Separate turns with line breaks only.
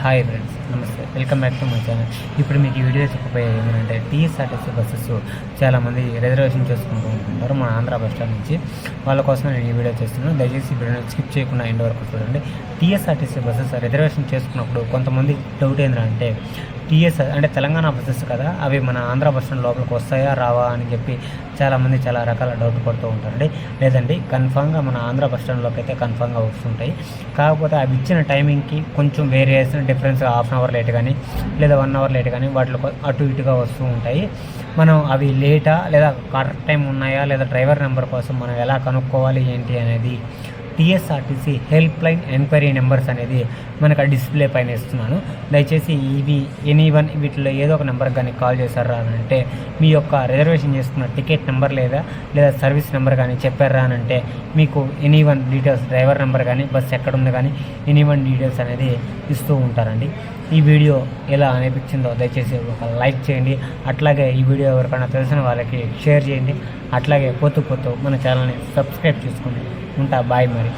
Hi friends, నమస్తే. Welcome back to my channel. ఇప్పుడు మీకు ఈ వీడియో చెప్పబోయేది ఏంటంటే టీఎస్ఆర్టీసీ బస్సెస్ చాలామంది రిజర్వేషన్ చేసుకుంటూ ఉంటుంటారు మన ఆంధ్ర బస్ స్టాండ్ నుంచి. వాళ్ళ కోసం నేను ఈ వీడియో చేస్తున్నాను. దయచేసి వీడియోని స్కిప్ చేయకుండా ఎండ్ వరకు చూడండి. టీఎస్ఆర్టీసీ బస్సెస్ రిజర్వేషన్ చేసుకున్నప్పుడు కొంతమంది డౌట్ ఏంటంటే టీఎస్ అంటే తెలంగాణ బస్సెస్ కదా, అవి మన ఆంధ్ర బస్ స్టాండ్ లోపలికి వస్తాయా రావా అని చెప్పి చాలామంది చాలా రకాల డౌట్ పడుతూ ఉంటారండి. లేదండి, కన్ఫామ్గా మన ఆంధ్ర బస్ స్టాండ్లోకి అయితే కన్ఫామ్గా వస్తుంటాయి. కాకపోతే అవి ఇచ్చిన టైమింగ్కి కొంచెం variation difference, half an hour late కానీ లేదా 1 అవర్ లేట్ కానీ వాటిలో అటు ఇటుగా వస్తూ ఉంటాయి. మనం అవి లేటా లేదా కరెక్ట్ టైం ఉన్నాయా లేదా డ్రైవర్ నెంబర్ కోసం మనం ఎలా కనుక్కోవాలి ఏంటి అనేది TSRTC help line enquiry numbers అనేది మనకు ఆ డిస్ప్లే పైన ఇస్తున్నాను. దయచేసి ఇవి ఎనీవన్ వీటిలో ఏదో ఒక నెంబర్కి కానీ కాల్ చేశారా అని అంటే మీ యొక్క రిజర్వేషన్ చేసుకున్న టికెట్ నెంబర్ లేదా సర్వీస్ నెంబర్ కానీ చెప్పారా అని అంటే మీకు ఎనీవన్ డీటెయిల్స్, డ్రైవర్ నెంబర్ కానీ బస్ ఎక్కడుంది కానీ ఎనీవన్ డీటెయిల్స్ అనేది ఇస్తూ ఉంటారండి. ఈ వీడియో ఎలా అనిపించిందో దయచేసి ఒక లైక్ చేయండి. అట్లాగే ఈ వీడియో ఎవరికైనా తెలిసిన వాళ్ళకి షేర్ చేయండి. అట్లాగే పోతూ మన ఛానల్ని సబ్స్క్రైబ్ చేసుకోండి. ఉంటా, బాయ్ మరి.